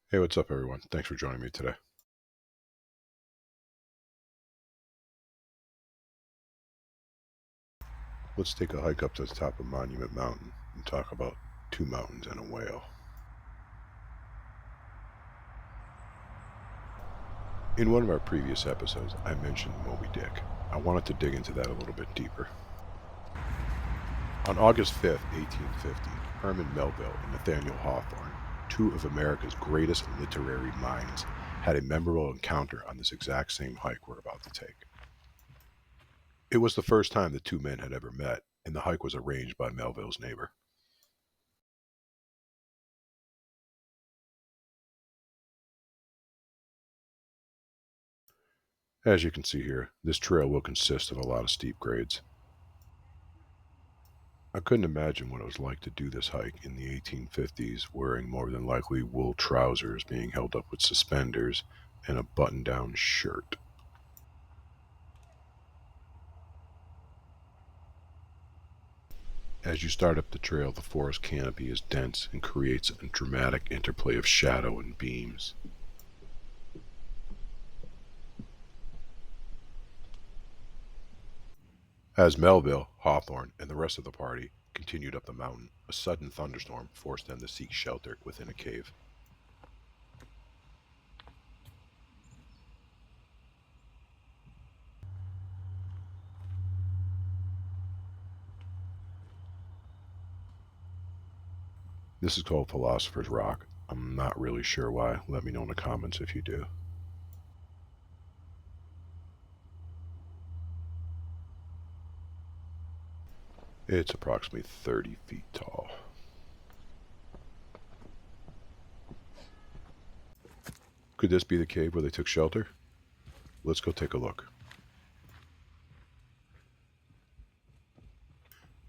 Hey, what's up, everyone? Thanks for joining me today. Let's take a hike up to the top of Monument Mountain and talk about two mountains and a whale. In one of our previous episodes, I mentioned Moby Dick. I wanted to dig into that a little bit deeper. On August 5th, 1850, Herman Melville and Nathaniel Hawthorne, two of America's greatest literary minds, had a memorable encounter on this exact same hike we're about to take. It was the first time the two men had ever met, and the hike was arranged by Melville's neighbor. As you can see here, this trail will consist of a lot of steep grades. I couldn't imagine what it was like to do this hike in the 1850s wearing more than likely wool trousers being held up with suspenders and a button-down shirt. As you start up the trail, the forest canopy is dense and creates a dramatic interplay of shadow and beams. As Melville, Hawthorne, and the rest of the party continued up the mountain, a sudden thunderstorm forced them to seek shelter within a cave. This is called Philosophers Rock. I'm not really sure why. Let me know in the comments if you do. It's approximately 30 feet tall. Could this be the cave where they took shelter? Let's go take a look.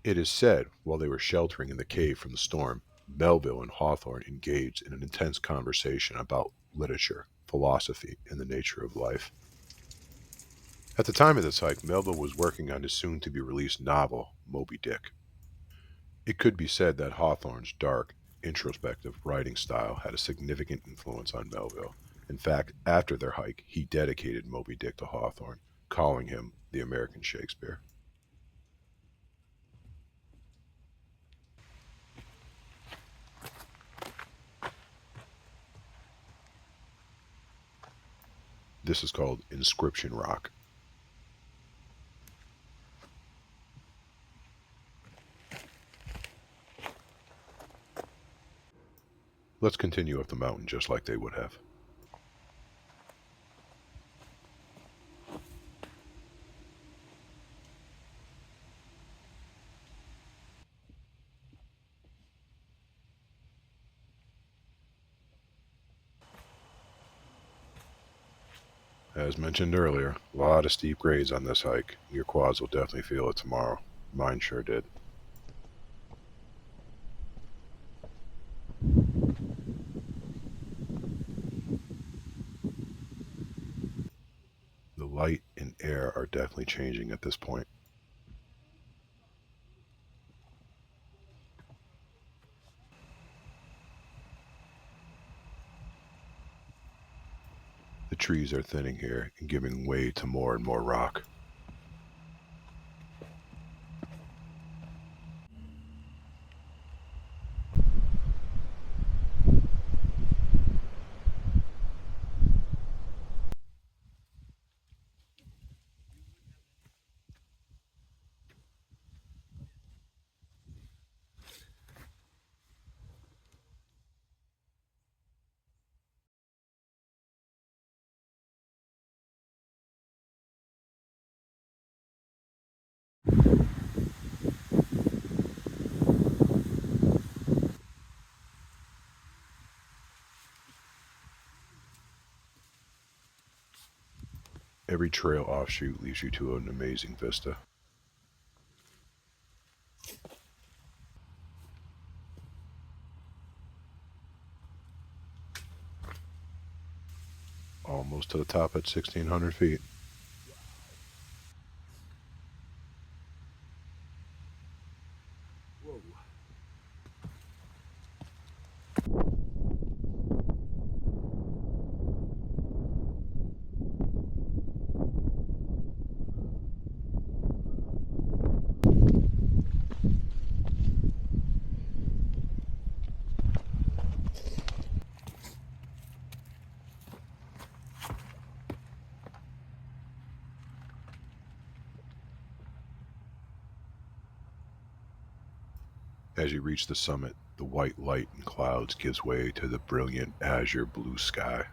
It is said, while they were sheltering in the cave from the storm, Melville and Hawthorne engaged in an intense conversation about literature, philosophy, and the nature of life. At the time of this hike, Melville was working on his soon-to-be-released novel, Moby Dick. It could be said that Hawthorne's dark, introspective writing style had a significant influence on Melville. In fact, after their hike, he dedicated Moby Dick to Hawthorne, calling him the American Shakespeare. This is called Inscription Rock. Let's continue up the mountain just like they would have. As mentioned earlier, a lot of steep grades on this hike. Your quads will definitely feel it tomorrow. Mine sure did. The light and air are definitely changing at this point. The trees are thinning here and giving way to more and more rock. Every trail offshoot leads you to an amazing vista. Almost to the top at 1,600 feet. Whoa. As you reach the summit, the white light in clouds gives way to the brilliant azure blue sky.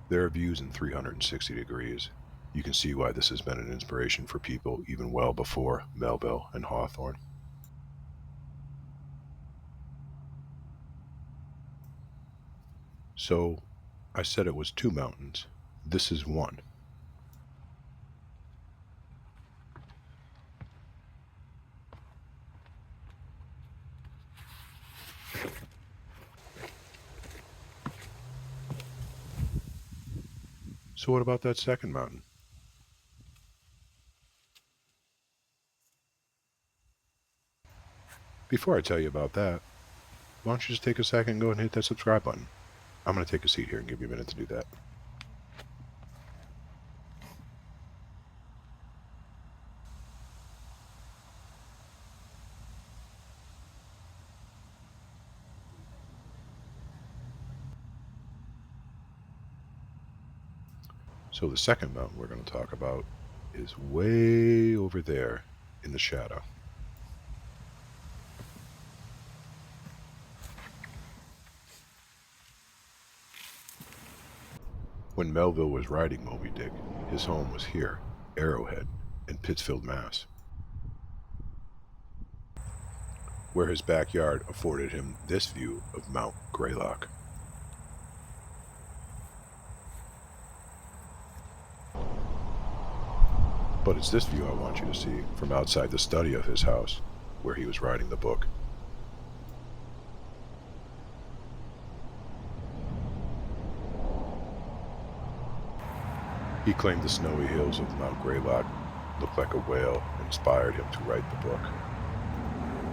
There are views in 360 degrees. You can see why this has been an inspiration for people even well before Melville and Hawthorne. So, I said it was 2 mountains. This is 1. So what about that second mountain? Before I tell you about that, why don't you just take a second and go and hit that subscribe button? I'm going to take a seat here and give you a minute to do that. So the second mountain we're going to talk about is way over there in the shadow. When Melville was writing Moby Dick, his home was here, Arrowhead, in Pittsfield, Mass., where his backyard afforded him this view of Mount Greylock. But it's this view I want you to see from outside the study of his house, where he was writing the book. He claimed the snowy hills of Mount Greylock looked like a whale and inspired him to write the book.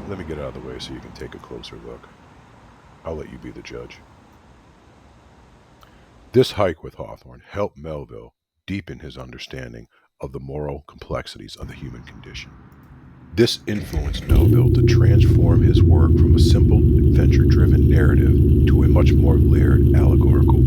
Let me get out of the way so you can take a closer look. I'll let you be the judge. This hike with Hawthorne helped Melville deepen his understanding of the moral complexities of the human condition. This influenced Melville to transform his work from a simple, adventure-driven narrative to a much more layered, allegorical